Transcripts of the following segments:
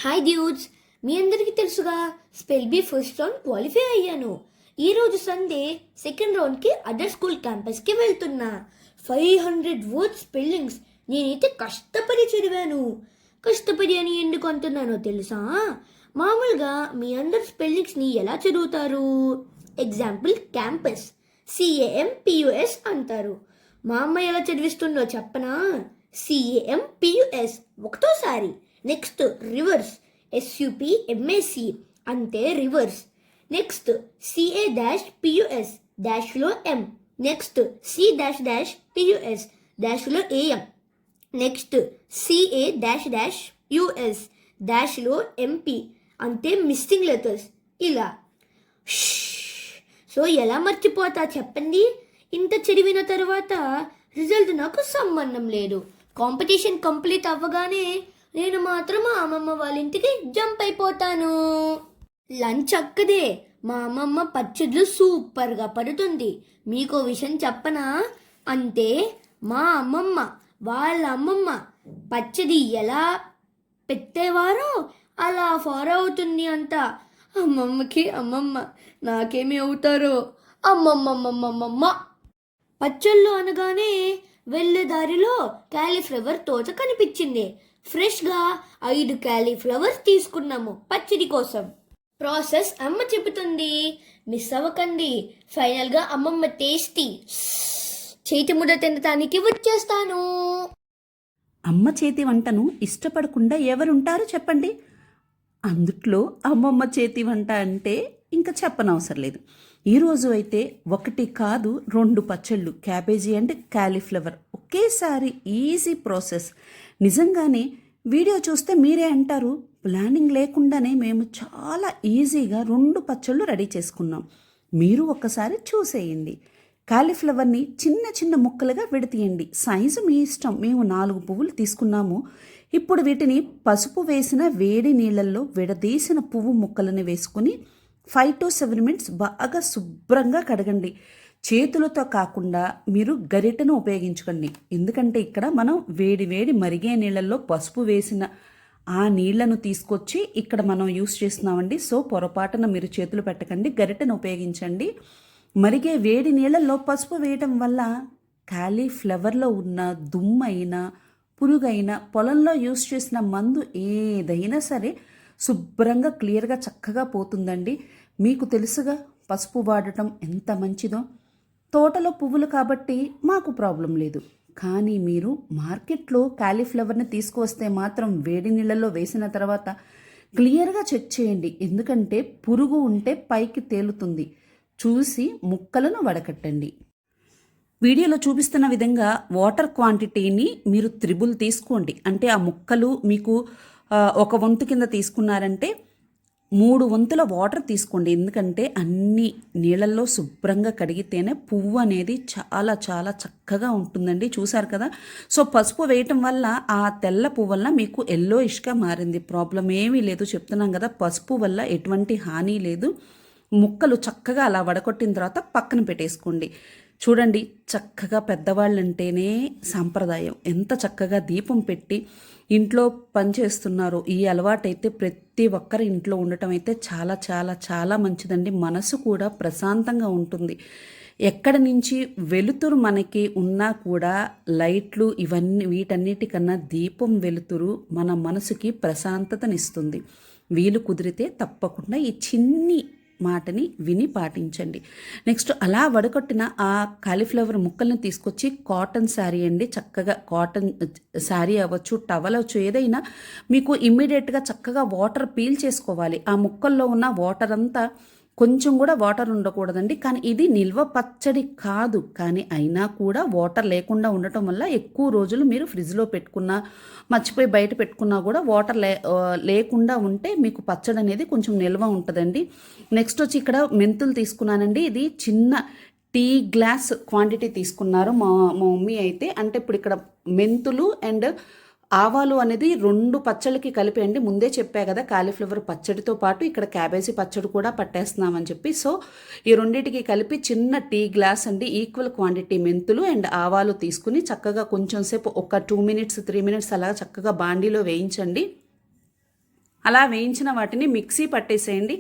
Hi dudes, మీ అందరికీ తెలుసుగా spell be first round qualify అయ్యాను. ఈరోజు సండే సెకండ్ రౌండ్కి అదర్ స్కూల్ క్యాంపస్కి వెళ్తున్నా. 500 వర్డ్స్ స్పెల్లింగ్స్ నేనైతే కష్టపడి చదివాను. కష్టపడి అని ఎందుకు అంటున్నానో తెలుసా? మామూలుగా మీ అందరు స్పెల్లింగ్స్ని ఎలా చదువుతారు? ఎగ్జాంపుల్ క్యాంపస్ CAMPUS అంటారు. మా అమ్మ ఎలా చదివిస్తుందో చెప్పనా? CAMPUS ఒకటోసారి. నెక్స్ట్ రివర్స్ SUPMAC అంటే reverse. Next CA-PUS డాష్లో M. Next C-PUS డాష్లో AM. Next CA-US డాష్లో MP అంటే మిస్సింగ్ లెటర్స్. ఇలా సో ఎలా మర్చిపోతా చెప్పండి? ఇంత చదివిన తర్వాత రిజల్ట్ నాకు సంబంధం లేదు. కాంపిటీషన్ కంప్లీట్ అవ్వగానే నేను మాత్రం మా అమ్మమ్మ వాళ్ళ ఇంటికి జంప్ అయిపోతాను. లంచ్ అక్కదే. మా అమ్మమ్మ పచ్చళ్ళు సూపర్గా పడుతుంది. మీకో విషయం చెప్పనా? అంటే మా అమ్మమ్మ వాళ్ళ అమ్మమ్మ పచ్చడి ఎలా పెట్టేవారో అలా ఫాలో అవుతుంది అంట. అమ్మమ్మకి అమ్మమ్మ, నాకేమి అవుతారో అమ్మమ్మమ్మమ్మమ్మ. పచ్చళ్ళు అనగానే వెళ్ళే దారిలో క్యాలీఫ్లవర్ తోట కనిపించింది. ఫ్రెష్గా 5 క్యాలీఫ్లవర్స్ తీసుకున్నాము పచ్చడి కోసం. ప్రాసెస్ అమ్మ చెబుతుంది, మిస్ అవ్వకండి. ఫైనల్గా అమ్మమ్మ టేస్టీ చేతి ముద్ద తినటానికి వచ్చేస్తాను. అమ్మ చేతి వంటను ఇష్టపడకుండా ఎవరుంటారు చెప్పండి? అందుట్లో అమ్మమ్మ చేతి వంట అంటే ఇంకా చెప్పనవసరం లేదు. ఈరోజు అయితే 1 కాదు 2 పచ్చళ్ళు, క్యాబేజీ అండ్ క్యాలీఫ్లవర్ ఒకేసారి. Easy process. నిజంగానే వీడియో చూస్తే మీరే అంటారు, ప్లానింగ్ లేకుండానే మేము చాలా ఈజీగా 2 పచ్చళ్ళు రెడీ చేసుకున్నాం. మీరు ఒక్కసారి చూసేయండి. కాలీఫ్లవర్ని చిన్న చిన్న ముక్కలుగా విడతీయండి. సైజు మీ ఇష్టం. మేము 4 పువ్వులు తీసుకున్నాము. ఇప్పుడు వీటిని పసుపు వేసిన వేడి నీళ్ళల్లో విడదీసిన పువ్వు ముక్కలను వేసుకుని 5 to 7 minutes బాగా శుభ్రంగా కడగండి. చేతులతో కాకుండా మీరు గరిటెను ఉపయోగించుకోండి. ఎందుకంటే ఇక్కడ మనం వేడి వేడి మరిగే నీళ్ళల్లో పసుపు వేసిన ఆ నీళ్లను తీసుకొచ్చి ఇక్కడ మనం యూస్ చేస్తున్నామండి. సో పొరపాటున మీరు చేతులు పెట్టకండి, గరిటెను ఉపయోగించండి. మరిగే వేడి నీళ్ళల్లో పసుపు వేయటం వల్ల కాలీఫ్లవర్లో ఉన్న దుమ్మైనా పురుగైనా పొలంలో యూస్ చేసిన మందు ఏదైనా సరే శుభ్రంగా క్లియర్గా చక్కగా పోతుందండి. మీకు తెలుసుగా పసుపు వాడటం ఎంత మంచిదో. తోటలో పువ్వులు కాబట్టి మాకు ప్రాబ్లం లేదు. కానీ మీరు మార్కెట్లో కాలీఫ్లవర్ని తీసుకువస్తే మాత్రం వేడి నీళ్ళలో వేసిన తర్వాత క్లియర్గా చెక్ చేయండి. ఎందుకంటే పురుగు ఉంటే పైకి తేలుతుంది. చూసి ముక్కలను వడకట్టండి. వీడియోలో చూపిస్తున్న విధంగా వాటర్ క్వాంటిటీని మీరు 3 తీసుకోండి. అంటే ఆ ముక్కలు మీకు 1 వంతు కింద తీసుకున్నారంటే 3 వంతుల వాటర్ తీసుకోండి. ఎందుకంటే అన్ని నీళ్ళల్లో శుభ్రంగా కడిగితేనే పువ్వు అనేది చాలా చాలా చక్కగా ఉంటుందండి. చూసారు కదా. సో పసుపు వేయటం వల్ల ఆ తెల్ల పువ్వు వల్ల మీకు ఎల్లోయిష్గా మారింది. ప్రాబ్లం ఏమీ లేదు. చెప్తున్నాం కదా, పసుపు వల్ల ఎటువంటి హాని లేదు. ముక్కలు చక్కగా అలా వడకొట్టిన తర్వాత పక్కన పెట్టేసుకోండి. చూడండి, చక్కగా పెద్దవాళ్ళంటేనే సాంప్రదాయం. ఎంత చక్కగా దీపం పెట్టి ఇంట్లో పనిచేస్తున్నారు. ఈ అలవాటైతే ప్రతి ఒక్కరి ఇంట్లో ఉండటం అయితే చాలా చాలా చాలా మంచిదండి. మనసు కూడా ప్రశాంతంగా ఉంటుంది. ఎక్కడి నుంచి వెలుతురు మనకి ఉన్నా కూడా లైట్లు ఇవన్నీ వీటన్నిటికన్నా దీపం వెలుతురు మన మనసుకి ప్రశాంతతనిస్తుంది. వీలు కుదిరితే తప్పకుండా ఈ చిన్ని మాటని విని పాటించండి. నెక్స్ట్ అలా వడకొట్టిన ఆ కాలీఫ్లవర్ ముక్కల్ని తీసుకొచ్చి కాటన్ శారీ అండి, చక్కగా కాటన్ శారీ అవ్వచ్చు, టవల్ అవ్వచ్చు, ఏదైనా మీకు ఇమ్మీడియట్గా చక్కగా వాటర్ పీల్ చేసుకోవాలి. ఆ ముక్కల్లో ఉన్న వాటర్ అంతా కొంచెం కూడా వాటర్ ఉండకూడదండి. కానీ ఇది నిల్వ పచ్చడి కాదు. కానీ అయినా కూడా వాటర్ లేకుండా ఉండటం వల్ల ఎక్కువ రోజులు మీరు ఫ్రిడ్జ్లో పెట్టుకున్నా, మర్చిపోయి బయట పెట్టుకున్నా కూడా వాటర్ లేకుండా ఉంటే మీకు పచ్చడి అనేది కొంచెం నిల్వ ఉంటుందండి. నెక్స్ట్ వచ్చి ఇక్కడ మెంతులు తీసుకున్నానండి. ఇది చిన్న టీ గ్లాస్ క్వాంటిటీ తీసుకున్నారు మా మమ్మీ అయితే. అంటే ఇప్పుడు ఇక్కడ మెంతులు అండ్ ఆవాలు అనేది 2 పచ్చళ్ళకి కలిపి అండి. ముందే చెప్పా కదా, కాలీఫ్లవర్ పచ్చడితో పాటు ఇక్కడ క్యాబేజీ పచ్చడి కూడా పట్టేస్తున్నామని చెప్పి. సో ఈ రెండింటికి కలిపి చిన్న టీ గ్లాస్ అండి, ఈక్వల్ క్వాంటిటీ మెంతులు అండ్ ఆవాలు తీసుకుని చక్కగా కొంచెం సేపు ఒక 2 minutes 3 minutes అలా చక్కగా బాండీలో వేయించండి. అలా వేయించిన వాటిని మిక్సీ పట్టేసేయండి.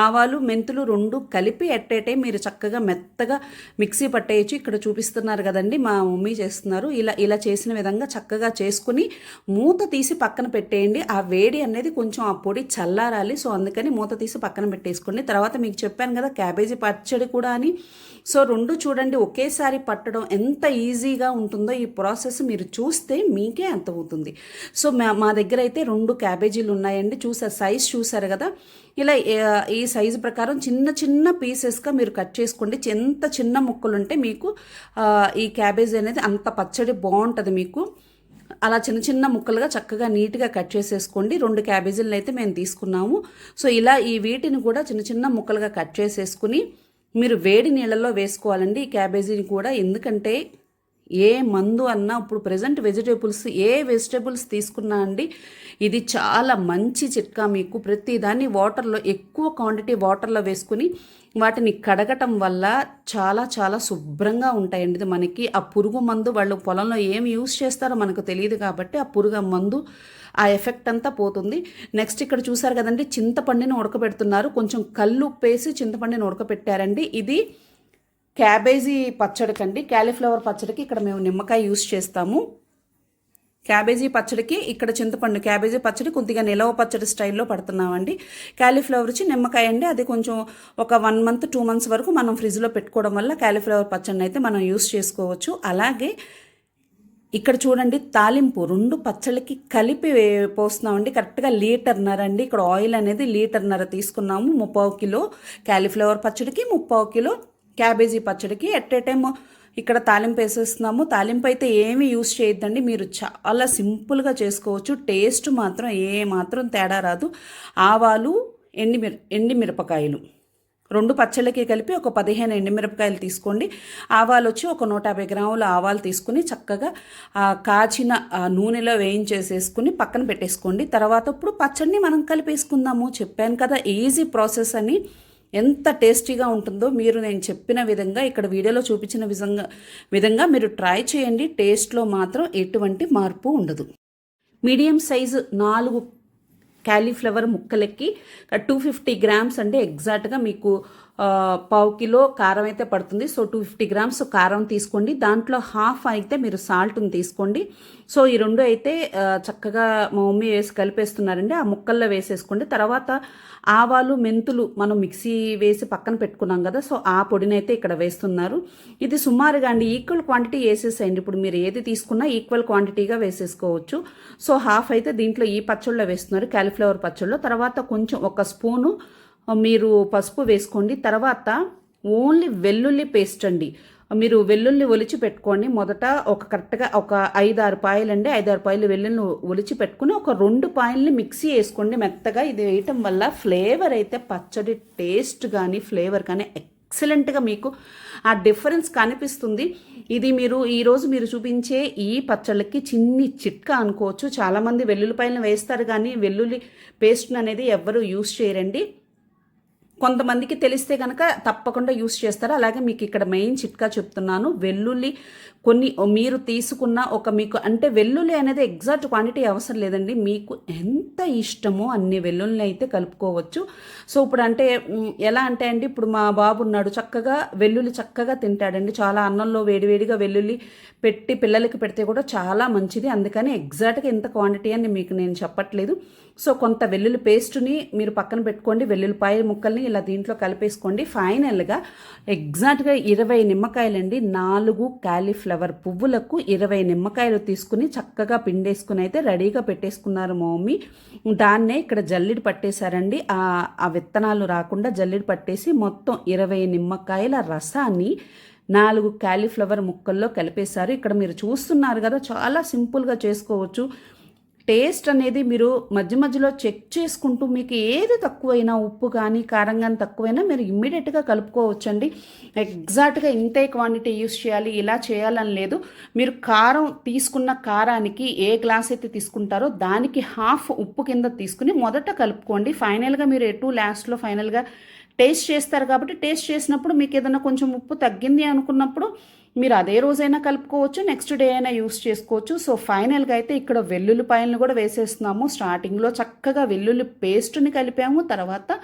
ఆవాలు మెంతులు రెండు కలిపి ఎట్టేటే మీరు చక్కగా మెత్తగా మిక్సీ పట్టేయచ్చు. ఇక్కడ చూపిస్తున్నారు కదండి, మా మమ్మీ చేస్తున్నారు. ఇలా చేసిన విధంగా చక్కగా చేసుకుని మూత తీసి పక్కన పెట్టేయండి. ఆ వేడి అనేది కొంచెం ఆ పొడి చల్లారాలి. సో అందుకని మూత తీసి పక్కన పెట్టేసుకోండి. తర్వాత మీకు చెప్పాను కదా క్యాబేజీ పచ్చడి కూడా అని. సో రెండు చూడండి ఒకేసారి పట్టడం ఎంత ఈజీగా ఉంటుందో ఈ ప్రాసెస్ మీరు చూస్తే మీకే అర్థమవుతుంది. సో మా దగ్గర అయితే 2 క్యాబేజీలు ఉన్నాయండి. సైజ్ చూసారు కదా, ఇలా ఈ సైజు ప్రకారం చిన్న చిన్న పీసెస్గా మీరు కట్ చేసుకోండి. ఎంత చిన్న ముక్కలు ఉంటే మీకు ఈ క్యాబేజీ అనేది అంత పచ్చడి బాగుంటుంది మీకు. అలా చిన్న చిన్న ముక్కలుగా చక్కగా నీట్గా కట్ చేసేసుకోండి. 2 క్యాబేజీలను అయితే మేము తీసుకున్నాము. సో ఇలా ఈ వీటిని కూడా చిన్న చిన్న ముక్కలుగా కట్ చేసేసుకుని మీరు వేడి నీళ్ళల్లో వేసుకోవాలండి ఈ క్యాబేజీని కూడా. ఎందుకంటే ఏ మందు అన్నా ఇప్పుడు ప్రజెంట్ వెజిటేబుల్స్ తీసుకున్నా అండి, ఇది చాలా మంచి చిట్కా మీకు. ప్రతిదాన్ని వాటర్లో ఎక్కువ క్వాంటిటీ వాటర్లో వేసుకుని వాటిని కడగటం వల్ల చాలా చాలా శుభ్రంగా ఉంటాయండి. ఇది మనకి ఆ పురుగు మందు వాళ్ళు పొలంలో ఏమి యూస్ చేస్తారో మనకు తెలియదు కాబట్టి ఆ పురుగు మందు ఆ ఎఫెక్ట్ అంతా పోతుంది. నెక్స్ట్ ఇక్కడ చూసారు కదండి, చింతపండుని ఉడకబెడుతున్నారు. కొంచెం కల్లు ఉప్పేసి చింతపండుని ఉడకబెట్టారండి. ఇది క్యాబేజీ పచ్చడికండి, క్యాలీఫ్లవర్ పచ్చడికి ఇక్కడ మేము నిమ్మకాయ యూస్ చేస్తాము. క్యాబేజీ పచ్చడికి ఇక్కడ చింతపండు, క్యాబేజీ పచ్చడి కొద్దిగా నిలవ పచ్చడి స్టైల్లో పడుతున్నామండి. క్యాలీఫ్లవర్ వచ్చి నిమ్మకాయ అండి. అది కొంచెం ఒక 1 month 2 months వరకు మనం ఫ్రిడ్జ్లో పెట్టుకోవడం వల్ల క్యాలీఫ్లవర్ పచ్చడిని అయితే మనం యూస్ చేసుకోవచ్చు. అలాగే ఇక్కడ చూడండి తాలింపు 2 పచ్చళ్ళకి కలిపి పోస్తున్నామండి. కరెక్ట్గా 1.5 లీటర్ అండి. ఇక్కడ ఆయిల్ అనేది 1.5 లీటర్ తీసుకున్నాము. 3/4 కిలో క్యాలీఫ్లవర్ పచ్చడికి, 3/4 కిలో క్యాబేజీ పచ్చడికి. ఎట్ ఏ టైమ్ ఇక్కడ తాలింపు వేసేస్తున్నాము. తాలింపు అయితే ఏమీ యూస్ చేయొద్దండి, మీరు చాలా సింపుల్గా చేసుకోవచ్చు. టేస్ట్ మాత్రం మాత్రం తేడా రాదు. ఆవాలు, ఎండిమిరపకాయలు 2 పచ్చళ్ళకి కలిపి ఒక 15 ఎండుమిరపకాయలు తీసుకోండి. ఆవాలు వచ్చి ఒక 150 గ్రాముల ఆవాలు తీసుకుని చక్కగా కాచిన నూనెలో వేయించేసేసుకుని పక్కన పెట్టేసుకోండి. తర్వాత ఇప్పుడు పచ్చడిని మనం కలిపేసుకుందాము. చెప్పాను కదా ఈజీ ప్రాసెస్ అని. ఎంత టేస్టీగా ఉంటుందో మీరు నేను చెప్పిన విధంగా ఇక్కడ వీడియోలో చూపించిన విధంగా మీరు ట్రై చేయండి. టేస్ట్లో మాత్రం ఎటువంటి మార్పు ఉండదు. మీడియం సైజు 4 క్యాలీఫ్లవర్ ముక్కలకి 250 గ్రామ్స్ అంటే ఎగ్జాక్ట్గా మీకు 1/4 కిలో కారం అయితే పడుతుంది. సో 250 గ్రామ్స్ కారం తీసుకోండి. దాంట్లో హాఫ్ అయితే మీరు సాల్ట్ని తీసుకోండి. సో ఈ 2 అయితే చక్కగా మా మమ్మీ వేసి కలిపేస్తున్నారండి. ఆ ముక్కల్లో వేసేసుకోండి. తర్వాత ఆవాలు, మెంతులు మనం మిక్సీ వేసి పక్కన పెట్టుకున్నాం కదా, సో ఆ పొడిని అయితే ఇక్కడ వేస్తున్నారు. ఇది సుమారుగా అండి ఈక్వల్ క్వాంటిటీ వేసేసేయండి. ఇప్పుడు మీరు ఏది తీసుకున్నా ఈక్వల్ క్వాంటిటీగా వేసేసుకోవచ్చు. సో హాఫ్ అయితే దీంట్లో ఈ పచ్చళ్ళలో వేస్తున్నారు, క్యాలీఫ్లవర్ పచ్చళ్ళలో. తర్వాత కొంచెం 1 స్పూను మీరు పసుపు వేసుకోండి. తర్వాత ఓన్లీ వెల్లుల్లి పేస్ట్ అండి. మీరు వెల్లుల్లి ఒలిచి పెట్టుకోండి. మొదట కరెక్ట్గా ఒక 5-6 పాయలండి, 5-6 పాయలు వెల్లుల్ని ఒలిచి పెట్టుకుని ఒక 2 పాయల్ని మిక్సీ వేసుకోండి మెత్తగా. ఇది వేయటం వల్ల ఫ్లేవర్ అయితే పచ్చడి టేస్ట్ కానీ ఫ్లేవర్ కానీ ఎక్సలెంట్గా మీకు ఆ డిఫరెన్స్ కనిపిస్తుంది. ఇది మీరు ఈరోజు మీరు చూపించే ఈ పచ్చళ్ళకి చిన్ని చిట్కా అనుకోవచ్చు. చాలామంది వెల్లుల్లిపాయలను వేస్తారు కానీ వెల్లుల్లి పేస్ట్ని అనేది ఎవ్వరూ యూస్ చేయరండి. కొంతమందికి తెలిస్తే కనుక తప్పకుండా యూస్ చేస్తారు. అలాగే మీకు ఇక్కడ మెయిన్ చిట్కా చెప్తున్నాను. వెల్లుల్లి కొన్ని మీరు తీసుకున్న మీకు అంటే వెల్లుల్లి అనేది ఎగ్జాక్ట్ క్వాంటిటీ అవసరం లేదండి. మీకు ఎంత ఇష్టమో అన్ని వెల్లుల్లి అయితే కలుపుకోవచ్చు. సో ఇప్పుడు అంటే ఎలా అంటే అండి, ఇప్పుడు మా బాబు ఉన్నాడు, చక్కగా వెల్లుల్లి చక్కగా తింటాడండి. చాలా అన్నంలో వేడివేడిగా వెల్లుల్లి పెట్టి పిల్లలకి పెడితే కూడా చాలా మంచిది. అందుకని ఎగ్జాక్ట్గా ఎంత క్వాంటిటీ అని మీకు నేను చెప్పట్లేదు. సో కొంత వెల్లుల్లి పేస్ట్ని మీరు పక్కన పెట్టుకోండి. వెల్లుల్లిపాయ ముక్కల్ని ఇలా దీంట్లో కలిపేసుకోండి. ఫైనల్గా ఎగ్జాక్ట్గా 20 నిమ్మకాయలండి. 4 క్యాలీఫ్లవర్ పువ్వులకు 20 నిమ్మకాయలు తీసుకుని చక్కగా పిండేసుకుని అయితే రెడీగా పెట్టేసుకున్నారు మా మమ్మీ. దాన్నే ఇక్కడ జల్లిడి పట్టేశారండి. ఆ విత్తనాలు రాకుండా జల్లిడి పట్టేసి మొత్తం 20 నిమ్మకాయల రసాన్ని 4 క్యాలీఫ్లవర్ ముక్కల్లో కలిపేశారు. ఇక్కడ మీరు చూస్తున్నారు కదా, చాలా సింపుల్గా చేసుకోవచ్చు. టేస్ట్ అనేది మీరు మధ్య మధ్యలో చెక్ చేసుకుంటూ మీకు ఏది తక్కువైనా, ఉప్పు కానీ కారం కానీ తక్కువైనా మీరు ఇమ్మీడియట్గా కలుపుకోవచ్చండి. ఎగ్జాక్ట్గా ఇంతే క్వాంటిటీ యూస్ చేయాలి, ఇలా చేయాలని లేదు. మీరు కారం తీసుకున్న కారానికి ఏ గ్లాస్ అయితే తీసుకుంటారో దానికి హాఫ్ ఉప్పు కింద తీసుకుని మొదట కలుపుకోండి. ఫైనల్గా మీరు లాస్ట్లో ఫైనల్గా టేస్ట్ చేస్తారు కాబట్టి టేస్ట్ చేసినప్పుడు మీకు ఏదైనా కొంచెం ఉప్పు తగ్గింది అనుకున్నప్పుడు మీరు అదే రోజైనా కలుపుకోవచ్చు, నెక్స్ట్ డే అయినా యూస్ చేసుకోవచ్చు. సో ఫైనల్గా అయితే ఇక్కడ వెల్లుల్లిపాయలను కూడా వేసేస్తున్నాము. స్టార్టింగ్లో చక్కగా వెల్లుల్లి పేస్ట్ని కలిపాము, తర్వాత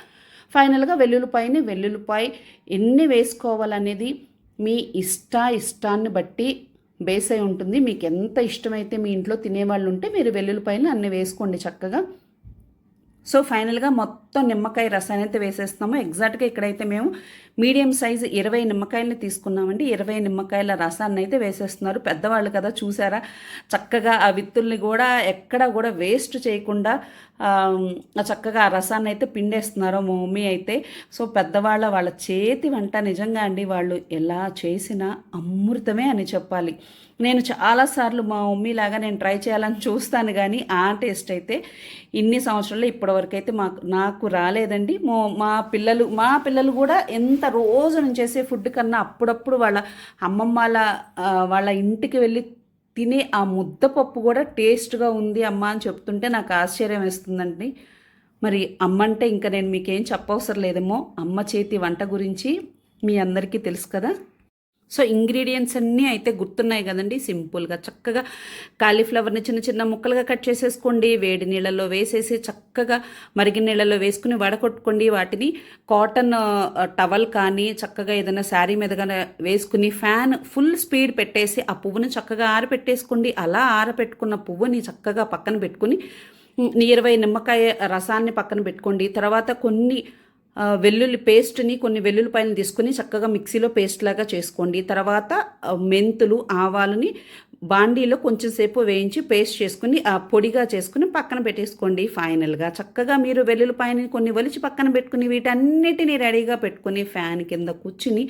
ఫైనల్గా వెల్లుల్లిపాయ ఎన్ని వేసుకోవాలనేది మీ ఇష్టాన్ని బట్టి బేస్ అయి ఉంటుంది. మీకు ఎంత ఇష్టమైతే మీ ఇంట్లో తినేవాళ్ళు ఉంటే మీరు వెల్లుల్లిపాయలు అన్ని వేసుకోండి చక్కగా. సో ఫైనల్గా మొత్తం నిమ్మకాయ రసాన్ని అయితే వేసేస్తున్నాము. ఎగ్జాక్ట్గా ఇక్కడైతే మేము మీడియం సైజు 20 నిమ్మకాయలని తీసుకున్నామండి. 20 నిమ్మకాయల రసాన్ని అయితే వేసేస్తున్నారు. పెద్దవాళ్ళు కదా, చూసారా చక్కగా ఆ విత్తుల్ని కూడా ఎక్కడ కూడా వేస్ట్ చేయకుండా చక్కగా ఆ రసాన్ని అయితే పిండేస్తున్నారు మా మమ్మీ అయితే. సో వాళ్ళ చేతి వంట నిజంగా అండి, వాళ్ళు ఎలా చేసినా అమృతమే అని చెప్పాలి. నేను చాలాసార్లు మా మమ్మీ లాగా నేను ట్రై చేయాలని చూస్తాను, కానీ ఆ టేస్ట్ అయితే ఇన్ని సంవత్సరాల్లో ఇప్పటివరకు అయితే నాకు రాలేదండి. మా పిల్లలు కూడా ఎంత రోజు నేను చేసే ఫుడ్ కన్నా అప్పుడప్పుడు వాళ్ళ అమ్మమ్మ వాళ్ళ ఇంటికి వెళ్ళి తినే ఆ ముద్దపప్పు కూడా టేస్ట్గా ఉంది అమ్మ అని చెప్తుంటే నాకు ఆశ్చర్యం వేస్తుందండి. మరి అమ్మ అంటే ఇంకా నేను మీకేం చెప్పవసరం లేదేమో. అమ్మ చేతి వంట గురించి మీ అందరికీ తెలుసు కదా. సో ఇంగ్రీడియంట్స్ అన్నీ అయితే గుర్తున్నాయి కదండి. సింపుల్గా చక్కగా కాలీఫ్లవర్ని చిన్న చిన్న ముక్కలుగా కట్ చేసేసుకోండి. వేడి నీళ్ళల్లో వేసేసి చక్కగా మరిగిన నీళ్ళలో వేసుకుని వడకొట్టుకోండి. వాటిని కాటన్ టవల్ కానీ చక్కగా ఏదైనా శారీ మీదగా వేసుకుని ఫ్యాన్ ఫుల్ స్పీడ్ పెట్టేసి ఆ పువ్వుని చక్కగా ఆరపెట్టేసుకోండి. అలా ఆరపెట్టుకున్న పువ్వుని చక్కగా పక్కన పెట్టుకుని 20 నిమ్మకాయ రసాన్ని పక్కన పెట్టుకోండి. తర్వాత కొన్ని వెల్లుల్లిపాయలను తీసుకుని చక్కగా మిక్సీలో పేస్ట్ లాగా చేసుకోండి. తర్వాత మెంతులు, ఆవాలని బాండీలో కొంచెం సేపు వేయించి పేస్ట్ చేసుకుని పొడిగా చేసుకుని పక్కన పెట్టేసుకోండి. ఫైనల్గా చక్కగా మీరు వెల్లుల్లిపాయని కొన్ని ఒలిచి పక్కన పెట్టుకుని వీటన్నిటిని రెడీగా పెట్టుకుని ఫ్యాన్ కింద కూర్చుని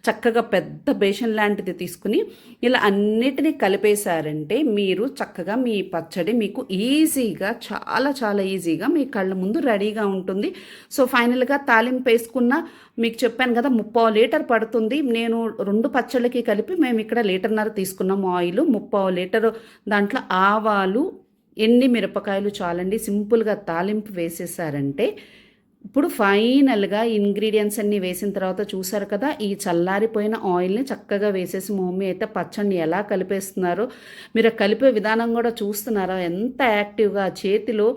చక్కగా పెద్ద బేషన్ లాంటిది తీసుకుని ఇలా అన్నిటినీ కలిపేశారంటే మీరు చక్కగా మీ పచ్చడి మీకు ఈజీగా, చాలా చాలా ఈజీగా మీ కళ్ళ ముందు రెడీగా ఉంటుంది. సో ఫైనల్గా తాలింపు వేసుకున్న మీకు చెప్పాను కదా 30 లీటర్ పడుతుంది. నేను 2 పచ్చళ్ళకి కలిపి మేము ఇక్కడ 1.5 లీటర్ తీసుకున్నాము ఆయిల్. 30 లీటరు దాంట్లో ఆవాలు, ఎండి మిరపకాయలు చాలండి. సింపుల్గా తాలింపు వేసేసారంటే ఇప్పుడు ఫైనల్గా ఇంగ్రీడియంట్స్ అన్నీ వేసిన తర్వాత చూసారు కదా, ఈ చల్లారిపోయిన ఆయిల్ని చక్కగా వేసేసి మా మమ్మీ అయితే పచ్చడిని ఎలా కలిపేస్తున్నారో మీరు కలిపే విధానం కూడా చూస్తున్నారా, ఎంత యాక్టివ్గా చేతిలో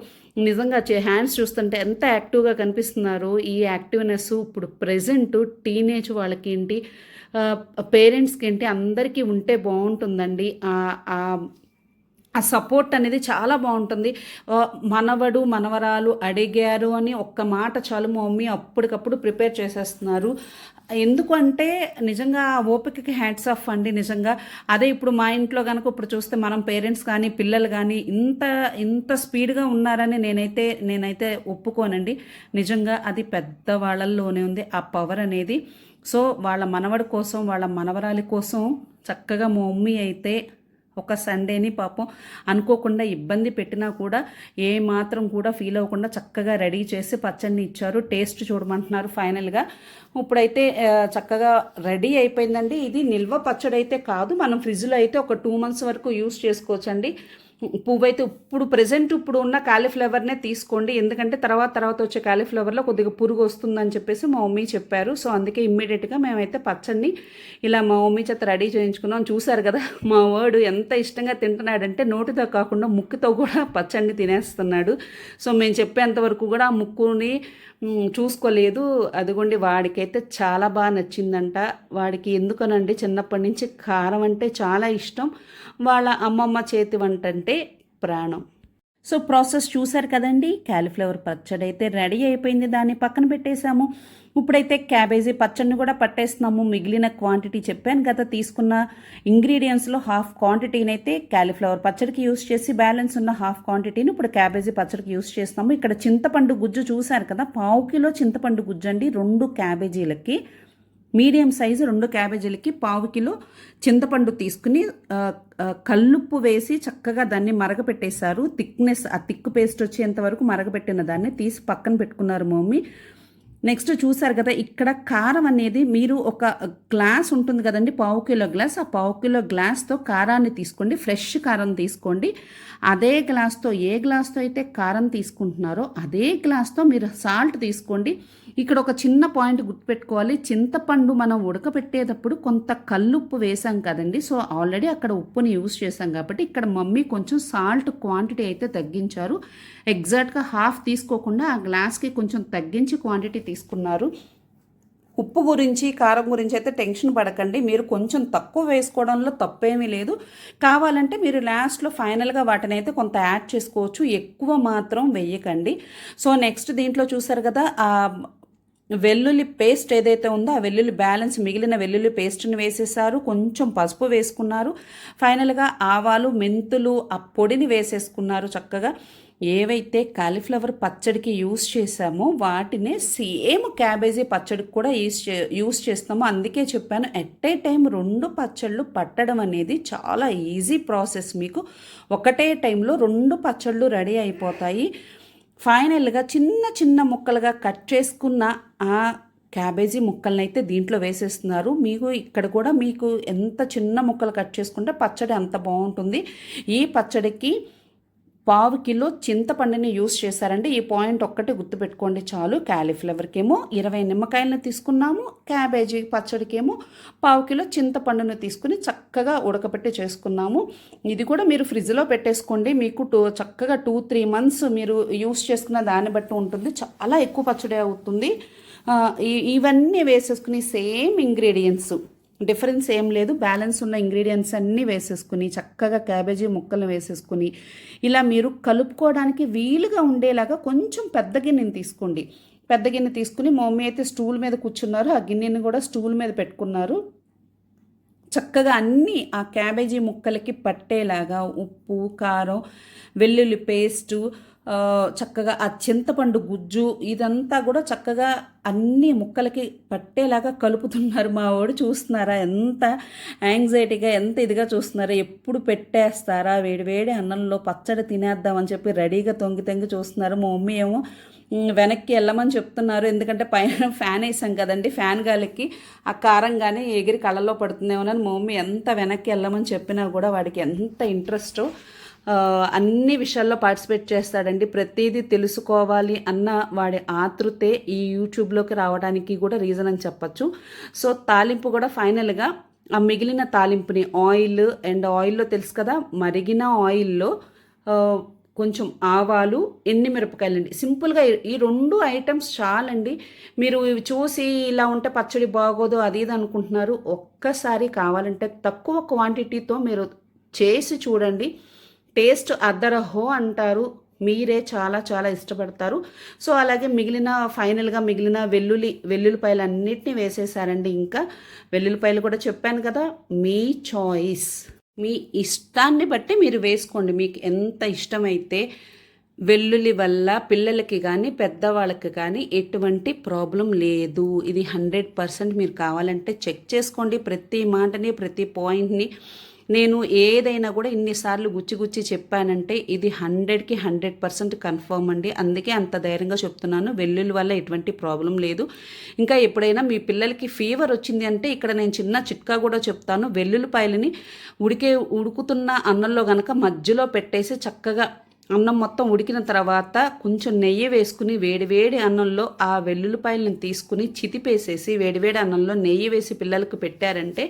నిజంగా హ్యాండ్స్ చూస్తుంటే ఎంత యాక్టివ్గా కనిపిస్తున్నారు. ఈ యాక్టివ్నెస్ ఇప్పుడు ప్రెజెంట్ టీనేజ్ వాళ్ళకి ఏంటి, పేరెంట్స్కి ఏంటి, అందరికీ ఉంటే బాగుంటుందండి. ఆ సపోర్ట్ అనేది చాలా బాగుంటుంది. మనవడు మనవరాలు అడిగారు అని ఒక్క మాట చాలు మా మమ్మీ అప్పటికప్పుడు ప్రిపేర్ చేసేస్తున్నారు. ఎందుకంటే నిజంగా ఓపికకి హ్యాట్స్ ఆఫ్ అండి నిజంగా. అదే ఇప్పుడు మా ఇంట్లో కనుక ఇప్పుడు చూస్తే మనం పేరెంట్స్ కానీ పిల్లలు కానీ ఇంత స్పీడ్గా ఉన్నారని నేనైతే ఒప్పుకోనండి. నిజంగా అది పెద్దవాళ్ళల్లోనే ఉంది ఆ పవర్ అనేది. సో వాళ్ళ మనవడి కోసం, వాళ్ళ మనవరాలి కోసం చక్కగా మా మమ్మీ అయితే ఒక సండేని పాపం అనుకోకుండా ఇబ్బంది పెట్టినా కూడా ఏ మాత్రం కూడా ఫీల్ అవ్వకుండా చక్కగా రెడీ చేసి పచ్చడిని ఇచ్చారు. టేస్ట్ చూడమంటున్నారు. ఫైనల్గా ఇప్పుడైతే చక్కగా రెడీ అయిపోయిందండి. ఇది నిల్వ పచ్చడి అయితే కాదు, మనం ఫ్రిడ్జ్లో అయితే ఒక 2 months వరకు యూస్ చేసుకోవచ్చండి. పువ్వైతే ఇప్పుడు ఉన్న కాలీఫ్లవర్నే తీసుకోండి, ఎందుకంటే తర్వాత వచ్చే కాలీఫ్లవర్లో కొద్దిగా పురుగు వస్తుందని చెప్పేసి మా మమ్మీ చెప్పారు. సో అందుకే ఇమ్మీడియట్గా మేమైతే పచ్చడిని ఇలా మా మమ్మీ చేత రెడీ చేయించుకున్నాం. చూసారు కదా మా వాడు ఎంత ఇష్టంగా తింటున్నాడంటే నోటితో కాకుండా ముక్కుతో కూడా పచ్చడిని తినేస్తున్నాడు. సో మేము చెప్పేంతవరకు కూడా ఆ ముక్కుని చూసుకోలేదు. అదిగోండి వాడికైతే చాలా బాగా నచ్చిందంట. వాడికి ఎందుకనండి చిన్నప్పటి నుంచి కారం అంటే చాలా ఇష్టం. వాళ్ళ అమ్మమ్మ చేతి వంట అంటే ప్రాణం. సో ప్రాసెస్ చూసారు కదండి. కాలీఫ్లవర్ పచ్చడి అయితే రెడీ అయిపోయింది, దాన్ని పక్కన పెట్టేశాము. ఇప్పుడైతే క్యాబేజీ పచ్చడిని కూడా పట్టేస్తున్నాము. మిగిలిన క్వాంటిటీ చెప్పాను కదా, తీసుకున్న ఇంగ్రీడియంట్స్లో హాఫ్ క్వాంటిటీని అయితే కాలీఫ్లవర్ పచ్చడికి యూస్ చేసి బ్యాలెన్స్ ఉన్న హాఫ్ క్వాంటిటీని ఇప్పుడు క్యాబేజీ పచ్చడికి యూస్ చేస్తున్నాము. ఇక్కడ చింతపండు గుజ్జు చూసారు కదా, 1/2 కిలో చింతపండు గుజ్జు అండి. 2 క్యాబేజీలకి, మీడియం సైజు 2 క్యాబేజీలకి 1/2 కిలో చింతపండు తీసుకుని కల్లుప్పు వేసి చక్కగా దాన్ని మరగపెట్టేశారు. థిక్నెస్, ఆ థిక్ పేస్ట్ వచ్చేంత వరకు మరగపెట్టిన దాన్ని తీసి పక్కన పెట్టుకున్నారు మమ్మీ. నెక్స్ట్ చూసారు కదా, ఇక్కడ కారం అనేది మీరు ఒక గ్లాస్ ఉంటుంది కదండి, 1/2 కిలో గ్లాస్, ఆ 1/2 కిలో గ్లాస్తో కారాన్ని తీసుకోండి, ఫ్రెష్ కారం తీసుకోండి. అదే గ్లాస్తో, ఏ గ్లాస్తో అయితే కారం తీసుకుంటున్నారో అదే గ్లాస్తో మీరు సాల్ట్ తీసుకోండి. ఇక్కడ ఒక చిన్న పాయింట్ గుర్తుపెట్టుకోవాలి, చింతపండు మనం ఉడకబెట్టేటప్పుడు కొంత కల్లుప్పు వేసాం కదండి, సో ఆల్రెడీ అక్కడ ఉప్పుని యూస్ చేసాం కాబట్టి ఇక్కడ మమ్మీ కొంచెం సాల్ట్ క్వాంటిటీ అయితే తగ్గించారు. ఎగ్జాక్ట్గా హాఫ్ తీసుకోకుండా ఆ గ్లాస్కి కొంచెం తగ్గించి క్వాంటిటీ తీసుకున్నారు. ఉప్పు గురించి, కారం గురించి అయితే టెన్షన్ పడకండి, మీరు కొంచెం తక్కువ వేసుకోవడంలో తప్పేమీ లేదు. కావాలంటే మీరు లాస్ట్లో ఫైనల్గా వాటిని అయితే కొంత యాడ్ చేసుకోవచ్చు, ఎక్కువ మాత్రం వేయకండి. సో నెక్స్ట్ దీంట్లో చూసారు కదా, వెల్లుల్లి పేస్ట్ ఏదైతే ఉందో ఆ వెల్లుల్లి బ్యాలెన్స్, మిగిలిన వెల్లుల్లి పేస్ట్ని వేసేసారు, కొంచెం పసుపు వేసుకున్నారు, ఫైనల్గా ఆవాలు, మెంతులు ఆ పొడిని వేసేసుకున్నారు. చక్కగా ఏవైతే కాలీఫ్లవర్ పచ్చడికి యూస్ చేసామో వాటినే సేమ్ క్యాబేజీ పచ్చడికి కూడా యూస్ చేస్తామో. అందుకే చెప్పాను, ఎట్ ఏ టైం 2 పచ్చళ్ళు పట్టడం అనేది చాలా ఈజీ ప్రాసెస్. మీకు ఒకటే టైంలో 2 పచ్చళ్ళు రెడీ అయిపోతాయి. ఫైనల్గా చిన్న చిన్న ముక్కలుగా కట్ చేసుకున్న ఆ క్యాబేజీ ముక్కల్ని అయితే దీంట్లో వేసేస్తున్నారు. మీకు ఇక్కడ కూడా మీకు ఎంత చిన్న ముక్కలు కట్ చేసుకుంటే పచ్చడి అంత బాగుంటుంది. ఈ పచ్చడికి 1/2 కిలో చింతపండుని యూస్ చేశారండి. ఈ పాయింట్ ఒక్కటి గుర్తుపెట్టుకోండి చాలు. క్యాలీఫ్లవర్కేమో 20 నిమ్మకాయలను తీసుకున్నాము, క్యాబేజీ పచ్చడికేమో 1/2 కిలో చింతపండును తీసుకుని చక్కగా ఉడకపెట్టి చేసుకున్నాము. ఇది కూడా మీరు ఫ్రిడ్జ్లో పెట్టేసుకోండి, మీకు చక్కగా 2-3 మంత్స్ మీరు యూస్ చేసుకున్న దాన్ని బట్టి ఉంటుంది, చాలా ఎక్కువ పచ్చడి అవుతుంది. ఇవన్నీ వేసేసుకుని సేమ్ ఇంగ్రీడియంట్స్, డిఫరెన్స్ ఏం లేదు, బ్యాలెన్స్ ఉన్న ఇంగ్రీడియంట్స్ అన్నీ వేసేసుకుని చక్కగా క్యాబేజీ ముక్కలు వేసేసుకుని ఇలా మీరు కలుపుకోవడానికి వీలుగా ఉండేలాగా కొంచెం పెద్ద గిన్నెని తీసుకోండి. పెద్ద గిన్నె తీసుకుని మా మమ్మీ అయితే స్టూల్ మీద కూర్చున్నారు, ఆ గిన్నెని కూడా స్టూల్ మీద పెట్టుకున్నారు. చక్కగా అన్నీ ఆ క్యాబేజీ ముక్కలకి పట్టేలాగా ఉప్పు, కారం, వెల్లుల్లి పేస్టు, చక్కగా ఆ చింతపండు గుజ్జు ఇదంతా కూడా చక్కగా అన్ని ముక్కలకి పట్టేలాగా కలుపుతున్నారు. మా వాడు చూస్తున్నారా ఎంత యాంగ్జైటీగా, ఎంత ఇదిగా చూస్తున్నారా, ఎప్పుడు పెట్టేస్తారా వేడివేడి అన్నంలో పచ్చడి తినేద్దామని చెప్పి రెడీగా తొంగి చూస్తున్నారు. మా మమ్మీ ఏమో వెనక్కి వెళ్ళమని చెప్తున్నారు, ఎందుకంటే పైన ఫ్యాన్ వేసాం కదండి, ఫ్యాన్ గాలికి ఆ కారం కానీ ఎగిరి కళ్ళలో పడుతుందేమోనని మా మమ్మీ ఎంత వెనక్కి వెళ్ళమని చెప్పినా కూడా వాడికి ఎంత ఇంట్రెస్టో, అన్ని విషయాల్లో పార్టిసిపేట్ చేస్తాడండి. ప్రతిదీ తెలుసుకోవాలి అన్న వాడి ఆతృతే ఈ యూట్యూబ్లోకి రావడానికి కూడా రీజన్ అని చెప్పచ్చు. సో తాలింపు కూడా ఫైనల్గా ఆ మిగిలిన తాలింపుని ఆయిల్లో తెలుసు కదా, మరిగిన ఆయిల్లో కొంచెం ఆవాలు, ఎండుమిరపకాయలండి, సింపుల్గా ఈ 2 ఐటమ్స్ చాలండి. మీరు ఇవి చూసి ఇలా ఉంటే పచ్చడి బాగోదు అది ఇది అనుకుంటున్నారు, ఒక్కసారి కావాలంటే తక్కువ క్వాంటిటీతో మీరు చేసి చూడండి, టేస్ట్ అద్దరహో అంటారు, మీరే చాలా చాలా ఇష్టపడతారు. సో అలాగే ఫైనల్గా మిగిలిన వెల్లుల్లిపాయలు అన్నిటినీ వేసేసారండి. ఇంకా వెల్లుల్లిపాయలు కూడా చెప్పాను కదా, మీ చాయిస్, మీ ఇష్టాన్ని బట్టి మీరు వేసుకోండి. మీకు ఎంత ఇష్టమైతే వెల్లుల్లి వల్ల పిల్లలకి కానీ పెద్దవాళ్ళకి కానీ ఎటువంటి ప్రాబ్లం లేదు. ఇది 100% మీరు కావాలంటే చెక్ చేసుకోండి, ప్రతి మాటని, ప్రతి పాయింట్ని. నేను ఏదైనా కూడా ఇన్నిసార్లు గుచ్చి చెప్పానంటే ఇది 100కి 100% కన్ఫర్మ్ అండి. అందుకే అంత ధైర్యంగా చెప్తున్నాను, వెల్లుల్లి వల్ల ఎటువంటి ప్రాబ్లం లేదు. ఇంకా ఎప్పుడైనా మీ పిల్లలకి ఫీవర్ వచ్చింది అంటే ఇక్కడ నేను చిన్న చిట్కా కూడా చెప్తాను. వెల్లుల్లిపాయలని ఉడుకుతున్న అన్నంలో కనుక మధ్యలో పెట్టేసి చక్కగా అన్నం మొత్తం ఉడికిన తర్వాత కొంచెం నెయ్యి వేసుకుని వేడివేడి అన్నంలో ఆ వెల్లుల్లిపాయలను తీసుకుని చితిపేసేసి వేడివేడి అన్నంలో నెయ్యి వేసి పిల్లలకు పెట్టారంటే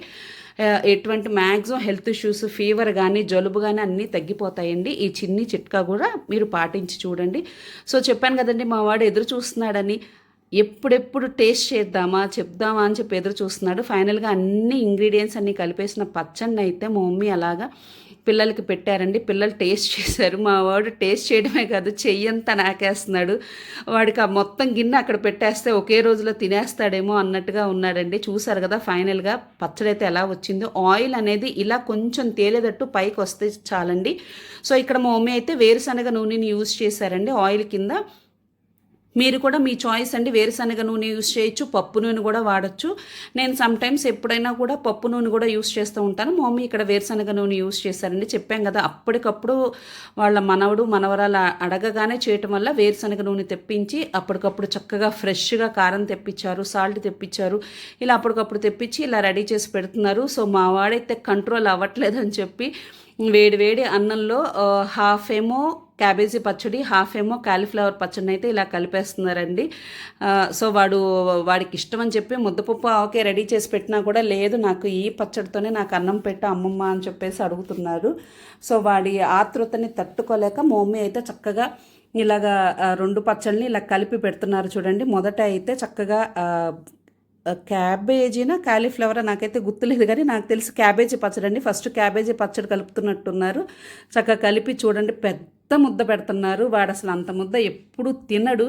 ఎటువంటి మ్యాక్సిమం హెల్త్ ఇష్యూస్, ఫీవర్ కానీ జలుబు కానీ అన్నీ తగ్గిపోతాయండి. ఈ చిన్ని చిట్కా కూడా మీరు పాటించి చూడండి. సో చెప్పాను కదండి, మా వాడు ఎదురు చూస్తున్నాడని, ఎప్పుడెప్పుడు టేస్ట్ చెప్దామా అని చెప్పి ఎదురు చూస్తున్నాడు. ఫైనల్గా అన్ని ఇంగ్రీడియంట్స్ అన్నీ కలిపేసిన పచ్చడిని అయితే మా మమ్మీ అలాగా పిల్లలకి పెట్టారండి. పిల్లలు టేస్ట్ చేశారు. మా వాడు టేస్ట్ చేయడమే కాదు, చెయ్యంతా నాకేస్తున్నాడు. వాడికి ఆ మొత్తం గిన్నె అక్కడ పెట్టేస్తే ఒకే రోజులో తినేస్తాడేమో అన్నట్టుగా ఉన్నాడండి. చూసారు కదా ఫైనల్గా పచ్చడి అయితే ఎలా వచ్చిందో. ఆయిల్ అనేది ఇలా కొంచెం తేలేదట్టు పైకి వస్తే చాలండి. సో ఇక్కడ మా మమ్మీ అయితే వేరుశనగ నూనెని యూజ్ చేశారండి ఆయిల్ కింద. మీరు కూడా మీ చాయిస్ అండి, వేరుశనగ నూనె యూస్ చేయొచ్చు, పప్పు నూనె కూడా వాడచ్చు. నేను సమ్టైమ్స్ ఎప్పుడైనా కూడా పప్పు నూనె కూడా యూస్ చేస్తూ ఉంటాను. మా మమ్మీ ఇక్కడ వేరుశనగ నూనె యూస్ చేశారండి. చెప్పాం కదా, అప్పటికప్పుడు వాళ్ళ మనవడు మనవరాలు అడగగానే చేయటం వల్ల వేరుశనగ నూనె తెప్పించి అప్పటికప్పుడు చక్కగా ఫ్రెష్గా కారం తెప్పించారు, సాల్ట్ తెప్పించారు. ఇలా అప్పటికప్పుడు తెప్పించి ఇలా రెడీ చేసి పెడుతున్నారు. సో మా వాడైతే కంట్రోల్ అవ్వట్లేదని చెప్పి వేడి వేడి అన్నంలో హాఫ్ ఏమో క్యాబేజీ పచ్చడి, హాఫ్ ఏమో కాలీఫ్లవర్ పచ్చడిని అయితే ఇలా కలిపేస్తున్నారండి. సో వాడికి ఇష్టం అని చెప్పి ముద్దపప్పు ఓకే రెడీ చేసి పెట్టినా కూడా లేదు, నాకు ఈ పచ్చడితోనే నాకు అన్నం పెట్టు అమ్మమ్మ అని చెప్పేసి అడుగుతున్నారు. సో వాడి ఆతృతని తట్టుకోలేక మా మమ్మీ అయితే చక్కగా ఇలాగా 2 పచ్చళ్ళని ఇలా కలిపి పెడుతున్నారు చూడండి. మొదట అయితే చక్కగా క్యాబేజీనా కాలీఫ్లవరా నాకైతే గుర్తులేదు, కానీ నాకు తెలిసి క్యాబేజీ పచ్చడి అండి. ఫస్ట్ క్యాబేజీ పచ్చడి కలుపుతున్నట్టున్నారు. చక్కగా కలిపి చూడండి పెద్ద ముద్ద పెడుతున్నారు. వాడు అసలు అంత ముద్ద ఎప్పుడు తినడు.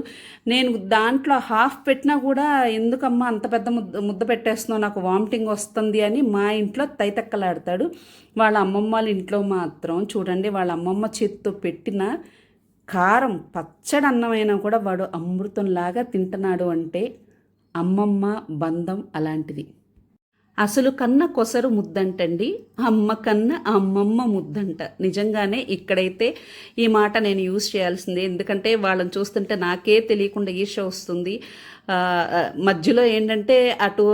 నేను దాంట్లో హాఫ్ పెట్టినా కూడా ఎందుకమ్మా అంత పెద్ద ముద్ద పెట్టేస్తున్నావు, నాకు వామిటింగ్ వస్తుంది అని మా ఇంట్లో తైతక్కలాడతాడు. వాళ్ళ అమ్మమ్మ వాళ్ళ ఇంట్లో మాత్రం చూడండి, వాళ్ళ అమ్మమ్మ చేతితో పెట్టిన కారం పచ్చడి అన్నమైనా కూడా వాడు అమృతంలాగా తింటున్నాడు. అంటే అమ్మమ్మ బంధం అలాంటిది. అసలు కన్న కొసరు ముద్దంటండి, అమ్మ కన్న అమ్మమ్మ ముద్దంట. నిజంగానే ఇక్కడైతే ఈ మాట నేను యూజ్ చేయాల్సిందే, ఎందుకంటే వాళ్ళని చూస్తుంటే నాకే తెలియకుండా ఈర్ష్య వస్తుంది. మధ్యలో ఏంటంటే అటు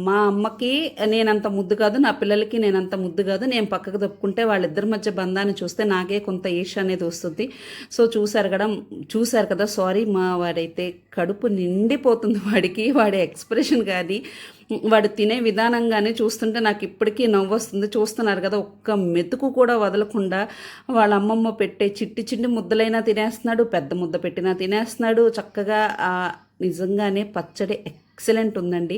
మా అమ్మకి నేనంత ముద్దు కాదు, నా పిల్లలకి నేనంత ముద్దు కాదు, నేను పక్కకు తప్పుకుంటే వాళ్ళిద్దరి మధ్య బంధాన్ని చూస్తే నాకే కొంత ఈర్ష్య అనేది వస్తుంది. సో చూశారు కదా సారీ, మా వాడైతే కడుపు నిండిపోతుంది వాడికి. వాడి ఎక్స్ప్రెషన్ కానీ వాడు తినే విధానంగానే చూస్తుంటే నాకు ఇప్పటికీ నవ్వు వస్తుంది. చూస్తున్నారు కదా, ఒక్క మెతుకు కూడా వదలకుండా వాళ్ళ అమ్మమ్మ పెట్టే చిట్టి ముద్దలైనా తినేస్తున్నాడు, పెద్ద ముద్ద పెట్టినా తినేస్తున్నాడు చక్కగా. నిజంగానే పచ్చడి ఎక్సలెంట్ ఉందండి.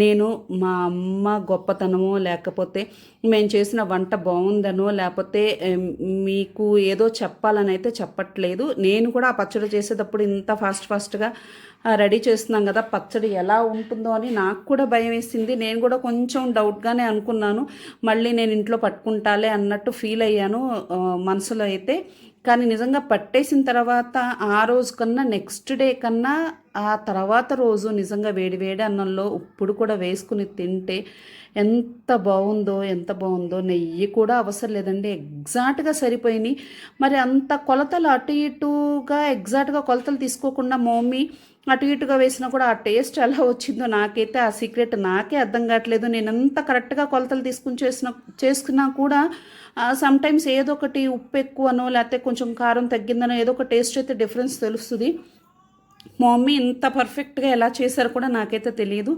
నేను మా అమ్మ గొప్పతనమో లేకపోతే మేము చేసిన వంట బాగుందనో లేకపోతే మీకు ఏదో చెప్పాలని అయితే చెప్పట్లేదు. నేను కూడా ఆ పచ్చడి చేసేటప్పుడు ఇంత ఫాస్ట్గా రెడీ చేస్తున్నాం కదా, పచ్చడి ఎలా ఉంటుందో అని నాకు కూడా భయం వేసింది. నేను కూడా కొంచెం డౌట్గానే అనుకున్నాను, మళ్ళీ నేను ఇంట్లో పట్టుకుంటాలే అన్నట్టు ఫీల్ అయ్యాను మనసులో అయితే. కానీ నిజంగా పట్టేసిన తర్వాత ఆ రోజు కన్నా నెక్స్ట్ డే కన్నా ఆ తర్వాత రోజు నిజంగా వేడి అన్నంలో ఉప్పుడు కూడా వేసుకుని తింటే ఎంత బాగుందో. నెయ్యి కూడా అవసరం లేదండి, ఎగ్జాక్ట్గా సరిపోయినాయి. మరి అంత కొలతలు అటు ఇటుగా ఎగ్జాక్ట్గా కొలతలు తీసుకోకుండా మమ్మీ అటు ఇటుగా వేసినా కూడా ఆ టేస్ట్ ఎలా వచ్చిందో నాకైతే ఆ సీక్రెట్ నాకే అర్థం కావట్లేదు. నేను ఎంత కరెక్ట్గా కొలతలు తీసుకుని చేసుకున్నా కూడా సమ్టైమ్స్ ఏదో ఒకటి ఉప్పు ఎక్కువనో లేకపోతే కొంచెం కారం తగ్గిందనో ఏదో ఒక టేస్ట్ అయితే డిఫరెన్స్ తెలుస్తుంది. మా మమ్మీ ఇంత పర్ఫెక్ట్గా ఎలా చేశారో కూడా నాకైతే తెలియదు.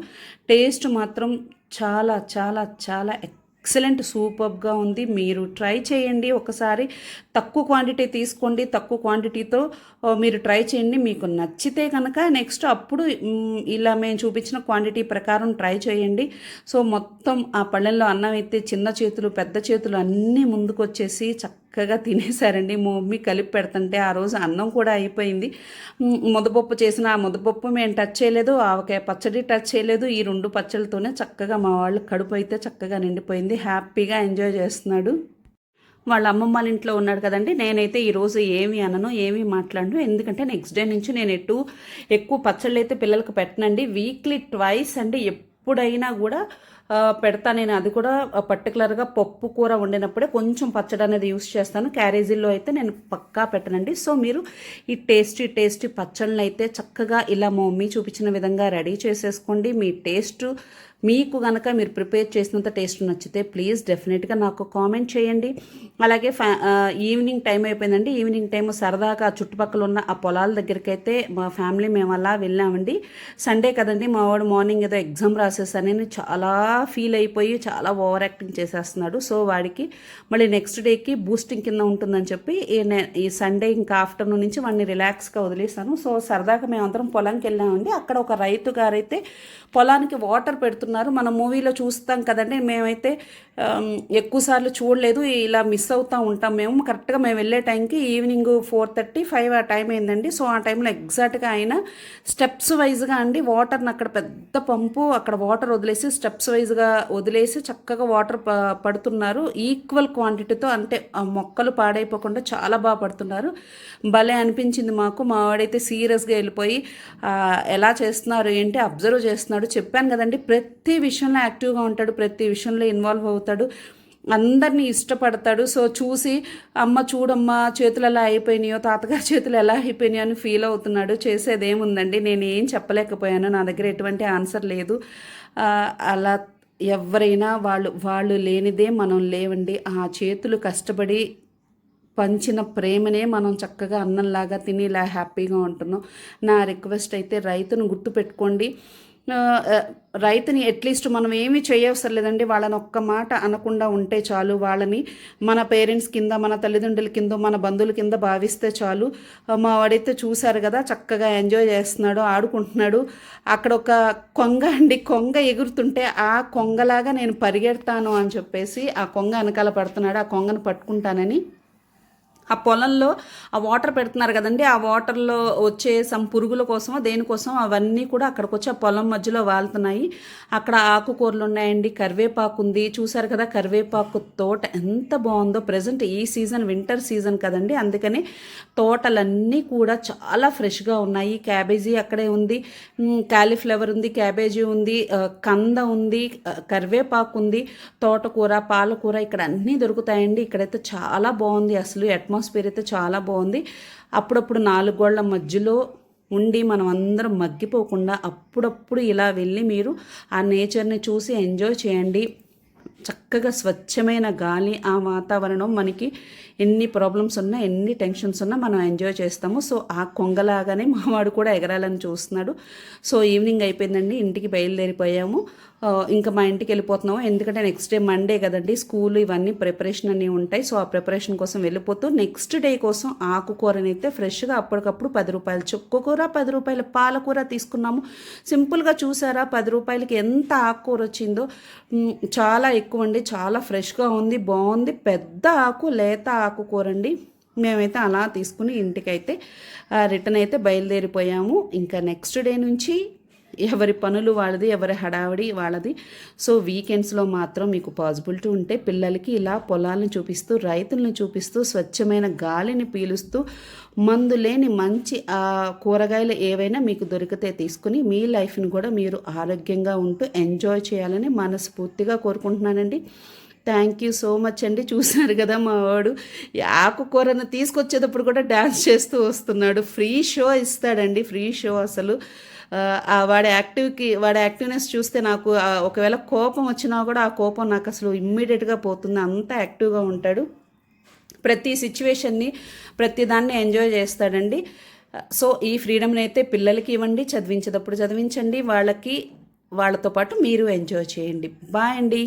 టేస్ట్ మాత్రం చాలా చాలా చాలా ఎక్సలెంట్ సూపర్గా ఉంది. మీరు ట్రై చేయండి ఒకసారి, తక్కువ క్వాంటిటీ తీసుకోండి, తక్కువ క్వాంటిటీతో మీరు ట్రై చేయండి. మీకు నచ్చితే కనుక నెక్స్ట్ అప్పుడు ఇలా మేము చూపించిన క్వాంటిటీ ప్రకారం ట్రై చేయండి. సో మొత్తం ఆ పళ్ళెంలో అన్నం అయితే చిన్న చేతులు పెద్ద చేతులు అన్నీ ముందుకు వచ్చేసి చక్కగా తినేశారండి. మా మమ్మీ కలిపి పెడుతుంటే ఆ రోజు అన్నం కూడా అయిపోయింది. ముద్దపప్పు చేసిన ఆ ముద్దపప్పు మేము టచ్ చేయలేదు, ఆవకాయ పచ్చడి టచ్ చేయలేదు. ఈ 2 పచ్చళ్ళతోనే చక్కగా మా వాళ్ళు కడుపు అయితే చక్కగా నిండిపోయింది. హ్యాపీగా ఎంజాయ్ చేస్తున్నాడు. వాళ్ళ అమ్మమ్మ వాళ్ళ ఇంట్లో ఉన్నాడు కదండి. నేనైతే ఈరోజు ఏమీ అనను, ఏమీ మాట్లాడను, ఎందుకంటే నెక్స్ట్ డే నుంచి నేను ఎక్కువ పచ్చళ్ళు అయితే పిల్లలకు పెట్టనండి. వీక్లీ ట్వైస్ అండి ఎప్పుడైనా కూడా పెడతా నేను. అది కూడా పర్టికులర్గా పప్పు కూర వండినప్పుడే కొంచెం పచ్చడి అనేది యూస్ చేస్తాను. క్యారేజీల్లో అయితే నేను పక్కా పెట్టనండి. సో మీరు ఈ టేస్టీ పచ్చళ్ళని అయితే చక్కగా ఇలా మా మమ్మీ చూపించిన విధంగా రెడీ చేసేసుకోండి. మీ టేస్ట్ మీకు కనుక మీరు ప్రిపేర్ చేసినంత టేస్ట్ నచ్చితే ప్లీజ్ డెఫినెట్గా నాకు కామెంట్ చేయండి. అలాగే ఈవినింగ్ టైం అయిపోయిందండి. ఈవినింగ్ టైం సరదాగా చుట్టుపక్కల ఉన్న ఆ పొలాల దగ్గరికి అయితే మా ఫ్యామిలీ మేము అలా వెళ్ళామండి. సండే కదండి, మా వాడు మార్నింగ్ ఏదో ఎగ్జామ్ రాసేసానని చాలా ఫీల్ అయిపోయి చాలా ఓవర్ యాక్టింగ్ చేసేస్తున్నాడు. సో వాడికి మళ్ళీ నెక్స్ట్ డేకి బూస్టింగ్ కింద ఉంటుందని చెప్పి ఈ సండే ఇంకా ఆఫ్టర్నూన్ నుంచి వాడిని రిలాక్స్గా వదిలేసాను. సో సరదాగా మేమందరం పొలంకి వెళ్ళామండి. అక్కడ ఒక రైతు గారైతే పొలానికి వాటర్ పెడుతున్నారు. పెడుతున్నారు. మనం మూవీలో చూస్తాం కదండి, మేమైతే ఎక్కువసార్లు చూడలేదు, ఇలా మిస్ అవుతూ ఉంటాం మేము. కరెక్ట్గా మేము వెళ్ళే టైంకి ఈవినింగ్ 4:30, 5 ఆ టైం అయిందండి. సో ఆ టైంలో ఎగ్జాక్ట్గా ఆయన స్టెప్స్ వైజ్గా అండి వాటర్ని అక్కడ పెద్ద పంపు అక్కడ వాటర్ వదిలేసి స్టెప్స్ వైజ్గా వదిలేసి చక్కగా వాటర్ పడుతున్నారు ఈక్వల్ క్వాంటిటీతో. అంటే ఆ మొక్కలు పాడైపోకుండా చాలా బాగా పడుతున్నారు. భలే అనిపించింది మాకు. మా వాడైతే సీరియస్గా వెళ్ళిపోయి ఎలా చేస్తున్నారు ఏంటి అబ్జర్వ్ చేస్తున్నాడు. చెప్పాను కదండి, ప్రతి విషయంలో యాక్టివ్గా ఉంటాడు, ప్రతి విషయంలో ఇన్వాల్వ్ అవుతాడు, అందరినీ ఇష్టపడతాడు. సో చూసి అమ్మ చూడమ్మా చేతులు ఎలా అయిపోయినాయో, తాతగారి చేతులు ఎలా అయిపోయినాయో అని ఫీల్ అవుతున్నాడు. చేసేదేముందండి, నేను ఏం చెప్పలేకపోయాను, నా దగ్గర ఎటువంటి ఆన్సర్ లేదు. అలా ఎవరైనా వాళ్ళు లేనిదే మనం లేవండి. ఆ చేతులు కష్టపడి పంచిన ప్రేమనే మనం చక్కగా అన్నంలాగా తిని ఇలా హ్యాపీగా ఉంటున్నాం. నా రిక్వెస్ట్ అయితే రైతును గుర్తుపెట్టుకోండి. రైతుని అట్లీస్ట్ మనం ఏమీ చేయవసరం లేదండి, వాళ్ళని ఒక్క మాట అనకుండా ఉంటే చాలు. వాళ్ళని మన పేరెంట్స్ కింద, మన తల్లిదండ్రుల కింద, మన బంధువుల కింద భావిస్తే చాలు. మా వాడైతే చూశారు కదా, చక్కగా ఎంజాయ్ చేస్తున్నాడు, ఆడుకుంటున్నాడు. అక్కడ ఒక కొంగ అండి, కొంగ ఎగురుతుంటే ఆ కొంగలాగా నేను పరిగెడతాను అని చెప్పేసి ఆ కొంగ వెనకాల పడుతున్నాడు. ఆ కొంగను పట్టుకుంటానని ఆ పొలంలో ఆ వాటర్ పెడుతున్నారు కదండి, ఆ వాటర్లో వచ్చే సమ్ పురుగుల కోసం దేనికోసం అవన్నీ కూడా అక్కడికి వచ్చి ఆ పొలం మధ్యలో వాళ్తున్నాయి. అక్కడ ఆకుకూరలు ఉన్నాయండి, కరివేపాకు ఉంది, చూసారు కదా కరివేపాకు తోట ఎంత బాగుందో. ప్రజెంట్ ఈ సీజన్ వింటర్ సీజన్ కదండి, అందుకని తోటలన్నీ కూడా చాలా ఫ్రెష్గా ఉన్నాయి. క్యాబేజీ అక్కడే ఉంది, కాలీఫ్లవర్ ఉంది, క్యాబేజీ ఉంది, కంద ఉంది, కరివేపాకు ఉంది, తోటకూర, పాలకూర ఇక్కడ అన్నీ దొరుకుతాయండి. ఇక్కడైతే చాలా బాగుంది, అసలు అట్మాస్ఫియర్ అయితే చాలా బాగుంది. అప్పుడప్పుడు 4 గోళ్ల మధ్యలో ఉండి మనం అందరం మగ్గిపోకుండా అప్పుడప్పుడు ఇలా వెళ్ళి మీరు ఆ నేచర్ని చూసి ఎంజాయ్ చేయండి. చక్కగా స్వచ్ఛమైన గాలి, ఆ వాతావరణం మనకి ఎన్ని ప్రాబ్లమ్స్ ఉన్నా ఎన్ని టెన్షన్స్ ఉన్నా మనం ఎంజాయ్ చేస్తాము. సో ఆ కొంగలాగానే మావాడు కూడా ఎగరాలని చూస్తున్నాడు. సో ఈవినింగ్ అయిపోయిందండి, ఇంటికి బయలుదేరిపోయాము. ఇంకా మా ఇంటికి వెళ్ళిపోతున్నాము, ఎందుకంటే నెక్స్ట్ డే మండే కదండి, స్కూల్ ఇవన్నీ ప్రిపరేషన్ అన్నీ ఉంటాయి. సో ఆ ప్రిపరేషన్ కోసం వెళ్ళిపోతూ నెక్స్ట్ డే కోసం ఆకుకూరనైతే ఫ్రెష్గా అప్పటికప్పుడు 10 రూపాయలు చుక్కకూర, 10 రూపాయల పాలకూర తీసుకున్నాము. సింపుల్గా చూసారా 10 రూపాయలకి ఎంత ఆకుకూర వచ్చిందో, చాలా ఎక్కువ అండి, చాలా ఫ్రెష్గా ఉంది, బాగుంది. పెద్ద ఆకు లేత ఆకుకూర అండి. మేమైతే అలా తీసుకుని ఇంటికైతే రిటర్న్ అయితే బయలుదేరిపోయాము. ఇంకా నెక్స్ట్ డే నుంచి ఎవరి పనులు వాళ్ళది, ఎవరి హడావిడి వాళ్ళది. సో వీకెండ్స్లో మాత్రం మీకు పాసిబిలిటీ ఉంటే పిల్లలకి ఇలా పొలాలను చూపిస్తూ, రైతులను చూపిస్తూ, స్వచ్ఛమైన గాలిని పీలుస్తూ, మందు లేని మంచి కూరగాయలు ఏవైనా మీకు దొరికితే తీసుకుని మీ లైఫ్ని కూడా మీరు ఆరోగ్యంగా ఉంటూ ఎంజాయ్ చేయాలని మనస్ఫూర్తిగా కోరుకుంటున్నానండి. థ్యాంక్ యూ సో మచ్ అండి. చూసారు కదా మా వాడు ఆకుకూరను తీసుకొచ్చేటప్పుడు కూడా డ్యాన్స్ చేస్తూ వస్తున్నాడు. ఫ్రీ షో ఇస్తాడండి, ఫ్రీ షో అసలు. వాడి యాక్టివ్నెస్ చూస్తే నాకు ఒకవేళ కోపం వచ్చినా కూడా ఆ కోపం నాకు అసలు ఇమ్మీడియట్గా పోతుంది, అంత యాక్టివ్గా ఉంటాడు. ప్రతి సిచ్యువేషన్ని, ప్రతి దాన్ని ఎంజాయ్ చేస్తాడండి. సో ఈ ఫ్రీడమ్ని అయితే పిల్లలకి ఇవ్వండి, చదివించేటప్పుడు చదివించండి, వాళ్ళతో పాటు మీరు ఎంజాయ్ చేయండి. బాయ్ అండి.